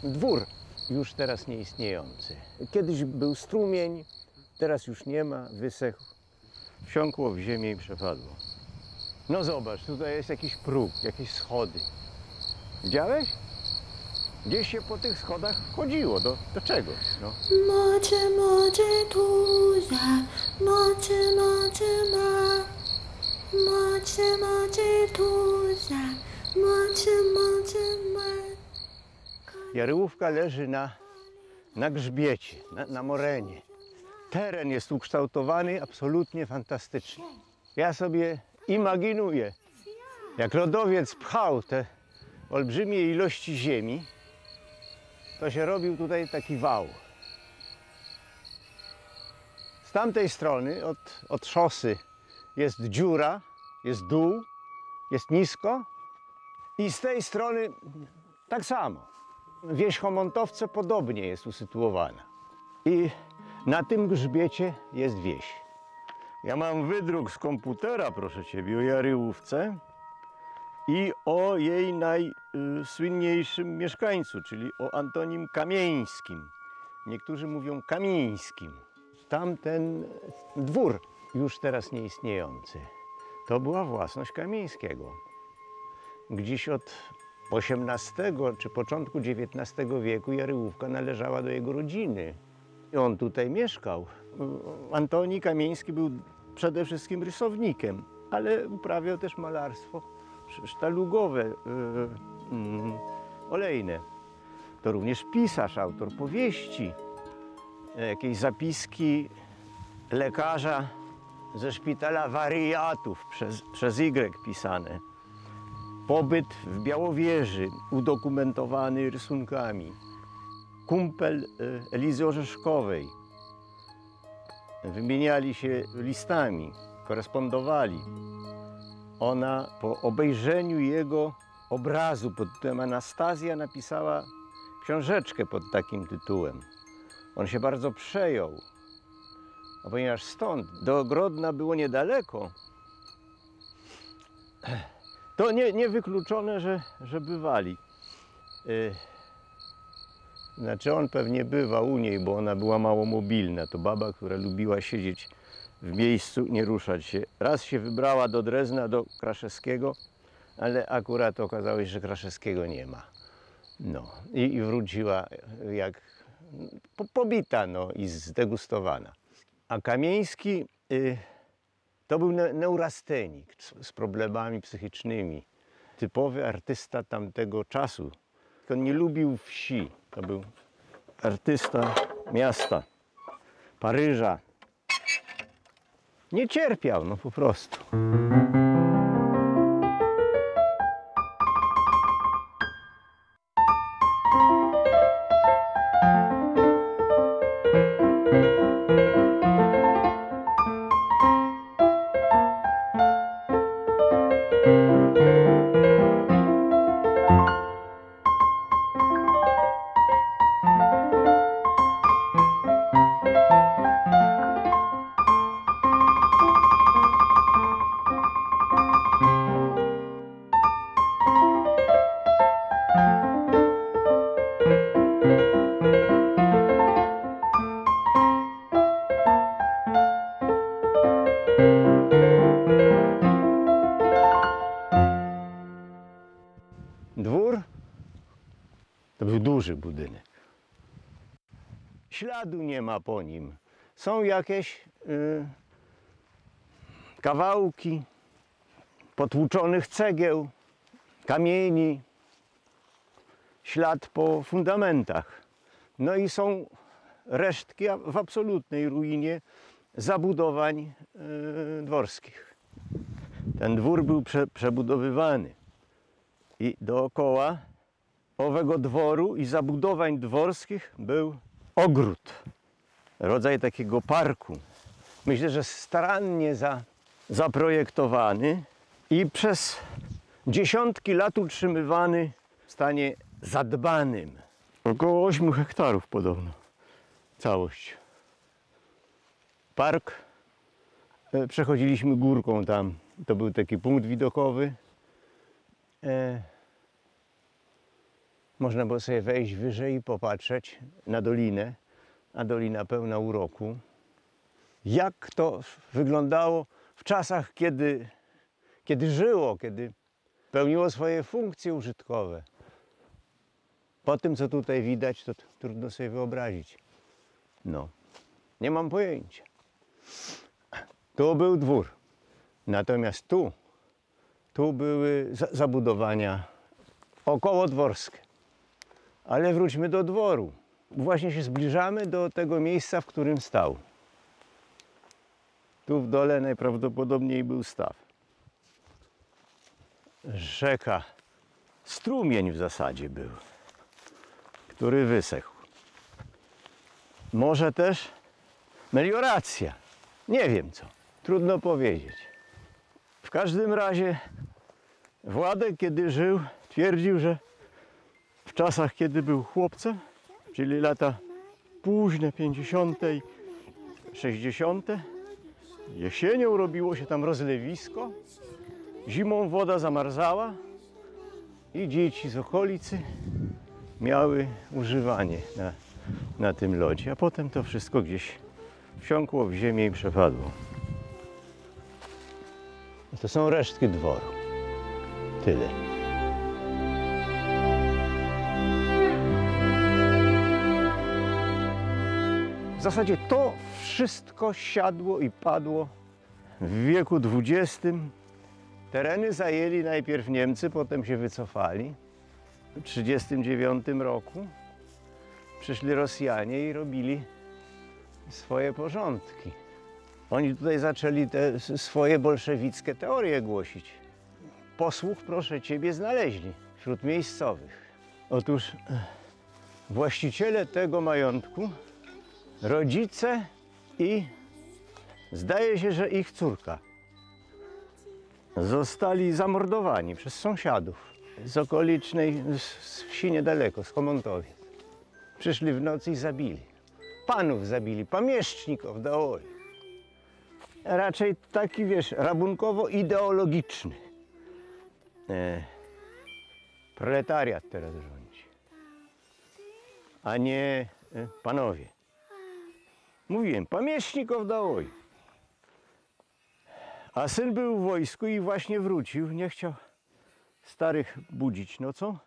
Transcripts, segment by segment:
Dwór już teraz nieistniejący. Kiedyś był strumień, teraz już nie ma, wysechł. Wsiąkło w ziemię i przepadło. No zobacz, tutaj jest jakiś próg, jakieś schody. Widziałeś? Gdzieś się po tych schodach wchodziło, do czegoś, no. Moczy, moczy, tuza, moczy, moczy, ma. Moczy, moczy, tuza, moczy, moczy, ma. Jaryłówka leży na grzbiecie, na morenie. Teren jest ukształtowany absolutnie fantastycznie. Ja sobie imaginuję, jak lodowiec pchał te olbrzymie ilości ziemi, to się robił tutaj taki wał. Z tamtej strony od szosy jest dziura, jest dół, jest nisko i z tej strony tak samo. Wieś Chomontowce podobnie jest usytuowana. I na tym grzbiecie jest wieś. Ja mam wydruk z komputera, proszę Ciebie, o Jaryłówce i o jej najsłynniejszym mieszkańcu, czyli o Antonim Kamieńskim. Niektórzy mówią Kamińskim. Tamten dwór, już teraz nieistniejący, to była własność Kamieńskiego. Gdzieś od XVIII czy początku XIX wieku Jaryłówka należała do jego rodziny. I on tutaj mieszkał. Antoni Kamieński był przede wszystkim rysownikiem, ale uprawiał też malarstwo sztalugowe, olejne. To również pisarz, autor powieści, jakieś zapiski lekarza ze szpitala wariatów przez Y pisane. Pobyt w Białowieży udokumentowany rysunkami. Kumpel Elizy Orzeszkowej. Wymieniali się listami, korespondowali. Ona po obejrzeniu jego obrazu pod tytułem Anastazja napisała książeczkę pod takim tytułem. On się bardzo przejął, a ponieważ stąd do Grodna było niedaleko, to niewykluczone, że bywali. Znaczy on pewnie bywał u niej, bo ona była mało mobilna. To baba, która lubiła siedzieć w miejscu, nie ruszać się. Raz się wybrała do Drezna, do Kraszewskiego, ale akurat okazało się, że Kraszewskiego nie ma. No i wróciła jak pobita, no i zdegustowana. A Kamieński to był neurastenik z problemami psychicznymi. Typowy artysta tamtego czasu. On nie lubił wsi. To był artysta miasta, Paryża. Nie cierpiał, no po prostu. Dwór to był duży budynek. Śladu nie ma po nim. Są jakieś kawałki potłuczonych cegieł, kamieni, ślad po fundamentach. No i są resztki w absolutnej ruinie zabudowań dworskich. Ten dwór był przebudowywany. I dookoła owego dworu i zabudowań dworskich był ogród, rodzaj takiego parku. Myślę, że starannie zaprojektowany i przez dziesiątki lat utrzymywany w stanie zadbanym. Około 8 hektarów podobno całość. Park przechodziliśmy górką tam. To był taki punkt widokowy. Można było sobie wejść wyżej i popatrzeć na dolinę, a dolina pełna uroku. Jak to wyglądało w czasach, kiedy żyło, kiedy pełniło swoje funkcje użytkowe. Po tym, co tutaj widać, to trudno sobie wyobrazić. No, nie mam pojęcia. Tu był dwór. Natomiast tu były zabudowania okołodworskie. Ale wróćmy do dworu. Właśnie się zbliżamy do tego miejsca, w którym stał. Tu w dole najprawdopodobniej był staw. Rzeka, strumień w zasadzie był, który wysechł. Może też melioracja. Nie wiem co. Trudno powiedzieć. W każdym razie Władek, kiedy żył, twierdził, że w czasach, kiedy był chłopcem, czyli lata późne 50. i 60. Jesienią robiło się tam rozlewisko, zimą woda zamarzała i dzieci z okolicy miały używanie na tym lodzie, a potem to wszystko gdzieś wsiąkło w ziemię i przepadło. To są resztki dworu. Tyle. W zasadzie to wszystko siadło i padło w wieku XX. Tereny zajęli najpierw Niemcy, potem się wycofali. W 1939 roku przyszli Rosjanie i robili swoje porządki. Oni tutaj zaczęli te swoje bolszewickie teorie głosić. Posłuch, proszę ciebie, znaleźli wśród miejscowych. Otóż właściciele tego majątku, rodzice i zdaje się, że ich córka, zostali zamordowani przez sąsiadów z okolicznej, z wsi niedaleko, z Chomontowiec. Przyszli w nocy i zabili. Panów zabili, pamieszczników dałoli. Raczej taki, wiesz, rabunkowo-ideologiczny. Proletariat teraz rządzi, a nie panowie. Mówiłem, pamiętników dałoli. A syn był w wojsku i właśnie wrócił, nie chciał starych budzić nocą,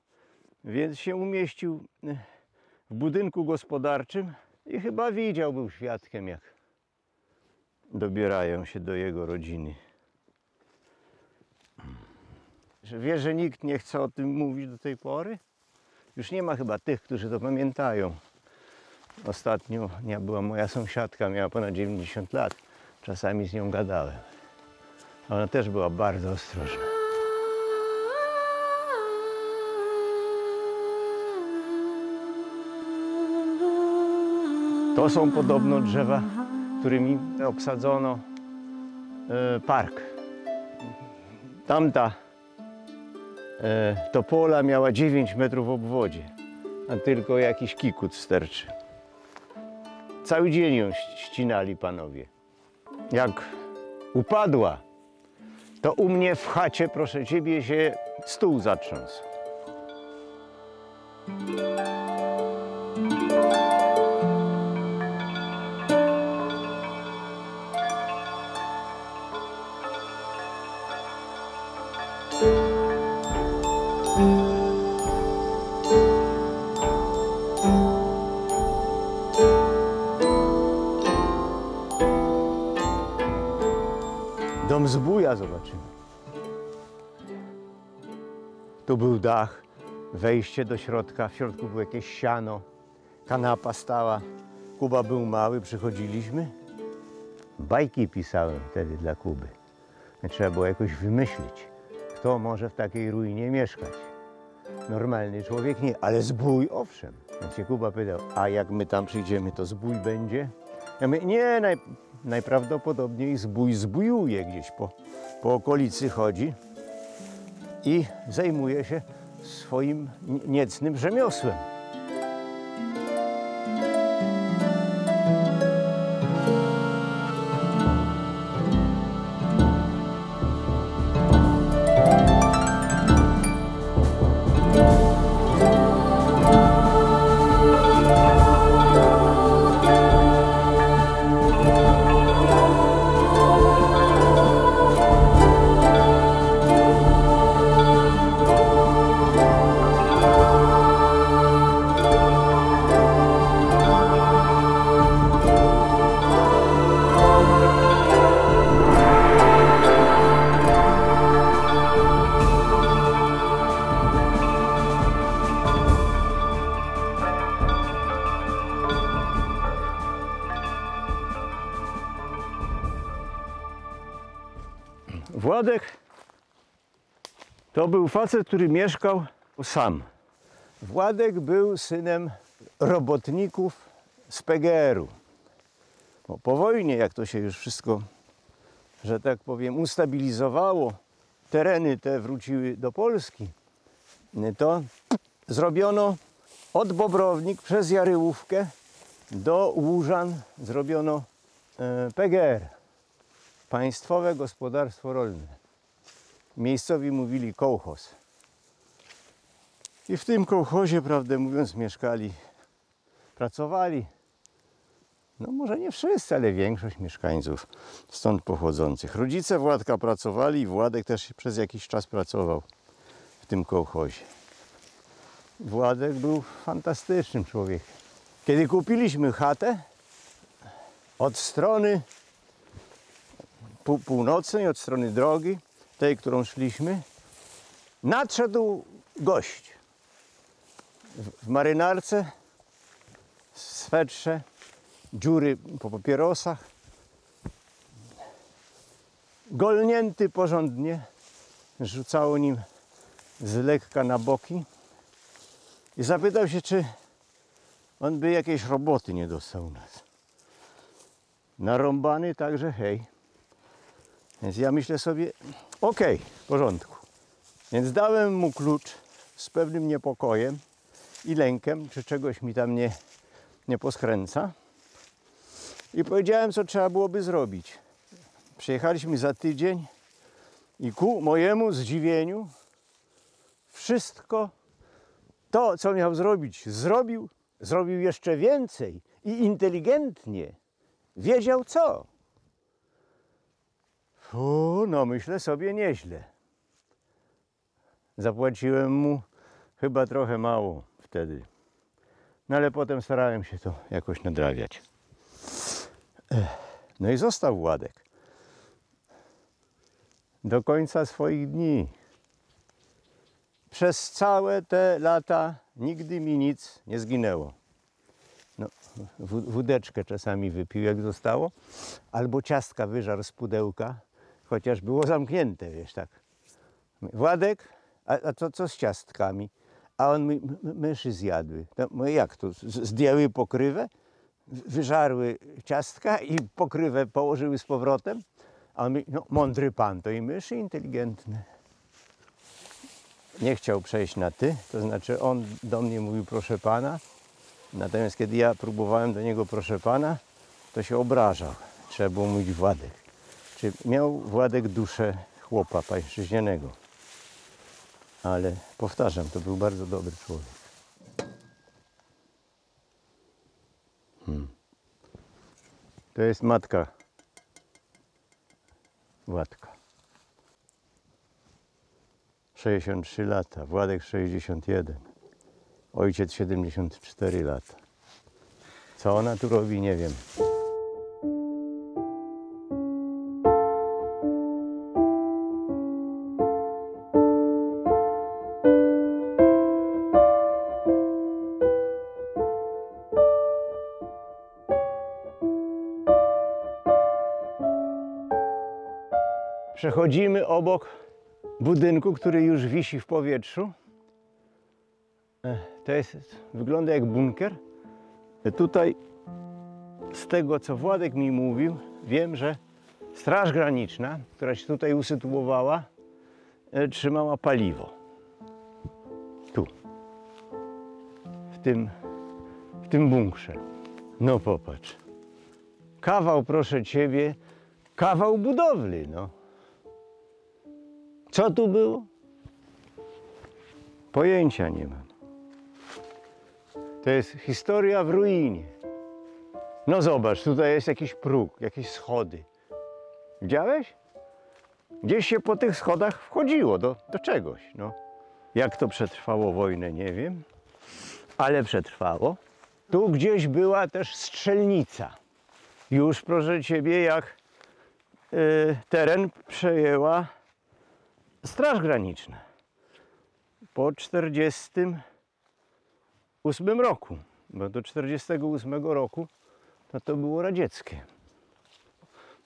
więc się umieścił w budynku gospodarczym i chyba widział, był świadkiem, jak dobierają się do jego rodziny. Wiesz, że nikt nie chce o tym mówić do tej pory? Już nie ma chyba tych, którzy to pamiętają. Ostatnio była moja sąsiadka, miała ponad 90 lat. Czasami z nią gadałem. Ona też była bardzo ostrożna. To są podobno drzewa, którymi obsadzono park. Tamta topola miała 9 metrów w obwodzie, a tylko jakiś kikut sterczy. Cały dzień ją ścinali panowie. Jak upadła, to u mnie w chacie, proszę ciebie, się stół zatrząsł. Dom zbója zobaczymy. Tu był dach, wejście do środka, w środku było jakieś siano, kanapa stała. Kuba był mały, przychodziliśmy. Bajki pisałem wtedy dla Kuby. Trzeba było jakoś wymyślić, kto może w takiej ruinie mieszkać. Normalny człowiek nie, ale zbój owszem. Więc się Kuba pytał, a jak my tam przyjdziemy, to zbój będzie? Ja mówię, nie, najprawdopodobniej zbój zbójuje gdzieś po okolicy chodzi i zajmuje się swoim niecnym rzemiosłem. Władek to był facet, który mieszkał sam. Władek był synem robotników z PGR-u. Bo po wojnie, jak to się już wszystko, że tak powiem, ustabilizowało, tereny te wróciły do Polski, to zrobiono od Bobrownik przez Jaryłówkę do Łużan zrobiono PGR. Państwowe Gospodarstwo Rolne. Miejscowi mówili kołchoz. I w tym kołchozie, prawdę mówiąc, mieszkali, pracowali. No może nie wszyscy, ale większość mieszkańców stąd pochodzących. Rodzice Władka pracowali i Władek też przez jakiś czas pracował w tym kołchozie. Władek był fantastycznym człowiekiem. Kiedy kupiliśmy chatę, od strony północnej, od strony drogi, tej, którą szliśmy, nadszedł gość w marynarce, swetrze, dziury po papierosach, golnięty porządnie, rzucało nim z lekka na boki i zapytał się, czy on by jakiejś roboty nie dostał u nas. Narąbany także hej. Więc ja myślę sobie, okej, w porządku. Więc dałem mu klucz z pewnym niepokojem i lękiem, czy czegoś mi tam nie poskręca. I powiedziałem, co trzeba byłoby zrobić. Przyjechaliśmy za tydzień i ku mojemu zdziwieniu wszystko to, co miał zrobić, zrobił jeszcze więcej i inteligentnie. Wiedział co. No myślę sobie nieźle. Zapłaciłem mu chyba trochę mało wtedy. No ale potem starałem się to jakoś nadrabiać. No i został Władek. Do końca swoich dni. Przez całe te lata nigdy mi nic nie zginęło. No, wódeczkę czasami wypił, jak zostało, albo ciastka wyżarł z pudełka, chociaż było zamknięte, wiesz, tak. Władek, a co z ciastkami? A on mi, myszy zjadły. No jak to? Zdjęły pokrywę, wyżarły ciastka i pokrywę położyły z powrotem? A on mi, no mądry pan, to i myszy inteligentne. Nie chciał przejść na ty, to znaczy on do mnie mówił proszę pana, natomiast kiedy ja próbowałem do niego proszę pana, to się obrażał. Trzeba było mówić Władek. Czy miał Władek duszę chłopa pańszczyźnianego. Ale powtarzam, to był bardzo dobry człowiek. To jest matka Władka. 63 lata, Władek 61. Ojciec 74 lata. Co ona tu robi, nie wiem. Przechodzimy obok budynku, który już wisi w powietrzu. To jest, wygląda jak bunkier. Tutaj z tego, co Władek mi mówił, wiem, że Straż Graniczna, która się tutaj usytuowała, trzymała paliwo. Tu. W tym bunkrze. No popatrz. Kawał, proszę ciebie, kawał budowli, no. Co tu było? Pojęcia nie mam. To jest historia w ruinie. No zobacz, tutaj jest jakiś próg, jakieś schody. Widziałeś? Gdzieś się po tych schodach wchodziło do czegoś. No. Jak to przetrwało wojnę, nie wiem, ale przetrwało. Tu gdzieś była też strzelnica. Już, proszę ciebie, jak teren przejęła Straż Graniczna. Po 1948 roku, bo do 1948 roku to było radzieckie.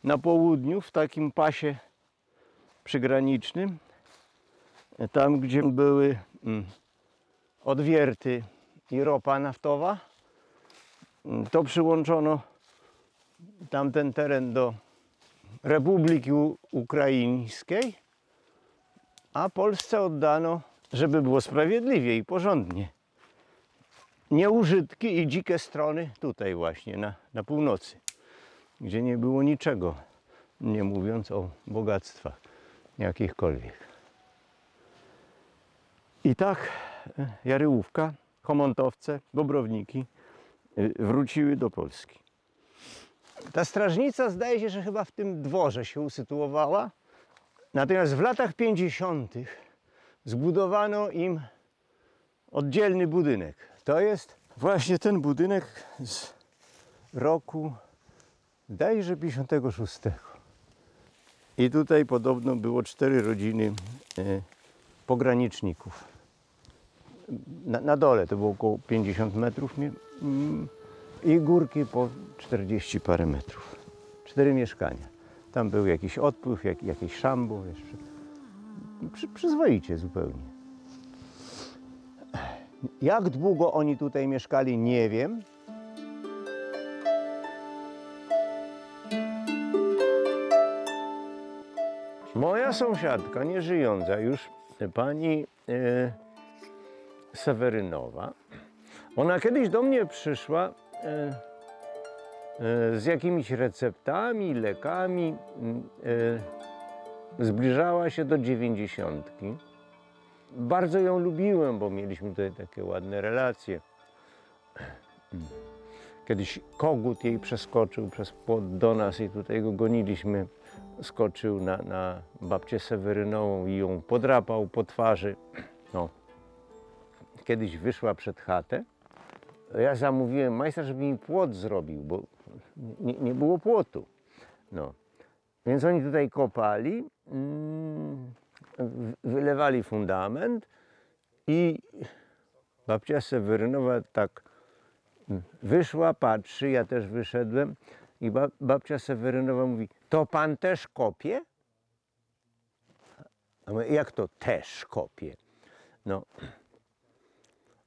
Na południu, w takim pasie przygranicznym, tam gdzie były odwierty i ropa naftowa, to przyłączono tamten teren do Republiki Ukraińskiej, a Polsce oddano, żeby było sprawiedliwie i porządnie, nieużytki i dzikie strony tutaj właśnie na północy, gdzie nie było niczego, nie mówiąc o bogactwach jakichkolwiek. I tak Jaryłówka, Chomontowce, Bobrowniki wróciły do Polski. Ta strażnica zdaje się, że chyba w tym dworze się usytuowała. Natomiast w latach 50. zbudowano im oddzielny budynek. To jest właśnie ten budynek z roku, zdaje się, 56. I tutaj podobno było 4 rodziny pograniczników. Na dole to było około 50 metrów i górki po 40 parę metrów. 4 mieszkania. Tam był jakiś odpływ, jakieś szambo jeszcze. Przyzwoicie zupełnie. Jak długo oni tutaj mieszkali, nie wiem. Moja sąsiadka, nieżyjąca już, pani Sewerynowa, ona kiedyś do mnie przyszła z jakimiś receptami, lekami, zbliżała się do 90. Bardzo ją lubiłem, bo mieliśmy tutaj takie ładne relacje. Kiedyś kogut jej przeskoczył przez płot do nas i tutaj go goniliśmy. Skoczył na babcię Sewerynową i ją podrapał po twarzy. No. Kiedyś wyszła przed chatę. Ja zamówiłem majstra, żeby mi płot zrobił, bo nie było płotu. No. Więc oni tutaj kopali, wylewali fundament i babcia Sewerynowa tak wyszła, patrzy, ja też wyszedłem i babcia Sewerynowa mówi: to pan też kopie? A my, jak to też kopie? No.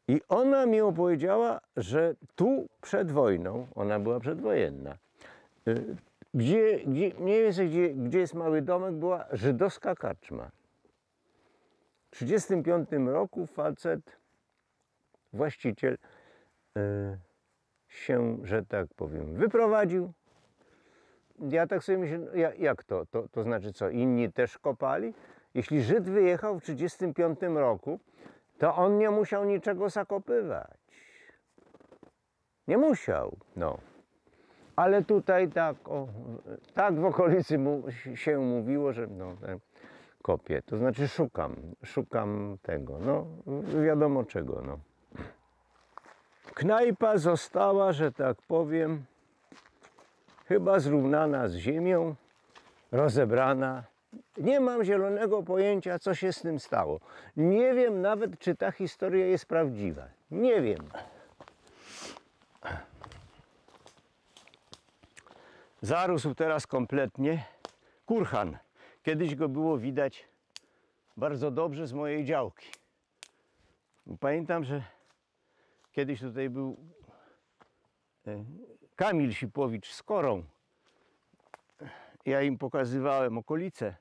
I ona mi opowiedziała, że tu przed wojną, ona była przedwojenna, mniej więcej gdzie jest mały domek, była żydowska karczma. W 1935 roku facet, właściciel, się, że tak powiem, wyprowadził. Ja tak sobie myślę, jak to? To znaczy co, inni też kopali? Jeśli Żyd wyjechał w 1935 roku, to on nie musiał niczego zakopywać. Nie musiał, no. Ale tutaj tak w okolicy się mówiło, że no, kopię. To znaczy szukam tego, no wiadomo czego, no. Knajpa została, że tak powiem, chyba zrównana z ziemią, rozebrana. Nie mam zielonego pojęcia, co się z tym stało. Nie wiem nawet, czy ta historia jest prawdziwa. Nie wiem. Zarósł teraz kompletnie kurhan. Kiedyś go było widać bardzo dobrze z mojej działki. Pamiętam, że kiedyś tutaj był Kamil Sipowicz z Korą. Ja im pokazywałem okolice.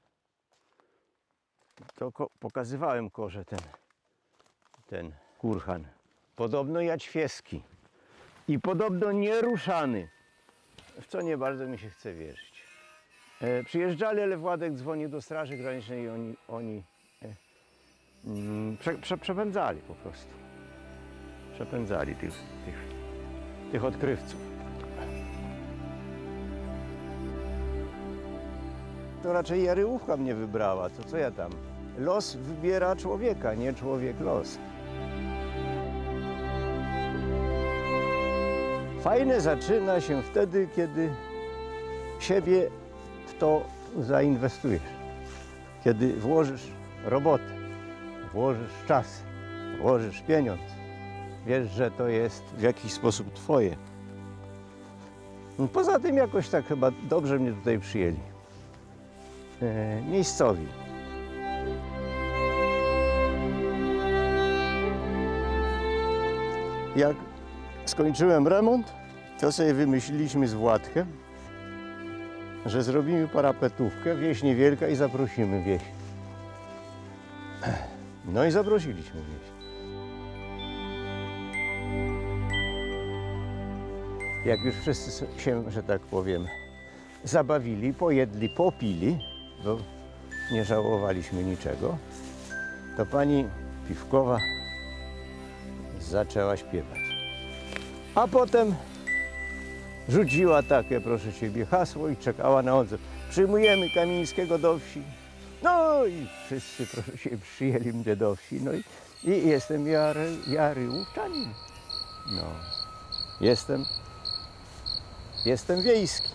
To pokazywałem Korze ten kurhan. Podobno jaćwieski i podobno nieruszany, w co nie bardzo mi się chce wierzyć. Przyjeżdżali, ale Władek dzwonił do Straży Granicznej i oni przepędzali po prostu. Przepędzali tych odkrywców. To raczej Jaryłówka mnie wybrała, to co ja tam? Los wybiera człowieka, nie człowiek los. Fajne zaczyna się wtedy, kiedy siebie w to zainwestujesz. Kiedy włożysz robotę, włożysz czas, włożysz pieniądz. Wiesz, że to jest w jakiś sposób twoje. Poza tym jakoś tak chyba dobrze mnie tutaj przyjęli. Miejscowi. Jak skończyłem remont, to sobie wymyśliliśmy z Władkiem, że zrobimy parapetówkę, wieś niewielka i zaprosimy wieś. No i zaprosiliśmy wieś. Jak już wszyscy się, że tak powiem, zabawili, pojedli, popili, bo nie żałowaliśmy niczego, to pani Piwkowa zaczęła śpiewać. A potem rzuciła takie, proszę ciebie, hasło i czekała na odzew. Przyjmujemy Kamińskiego do wsi. No i wszyscy, proszę ciebie, przyjęli mnie do wsi. No i jestem Jaryłówczanin. No, jestem wiejski.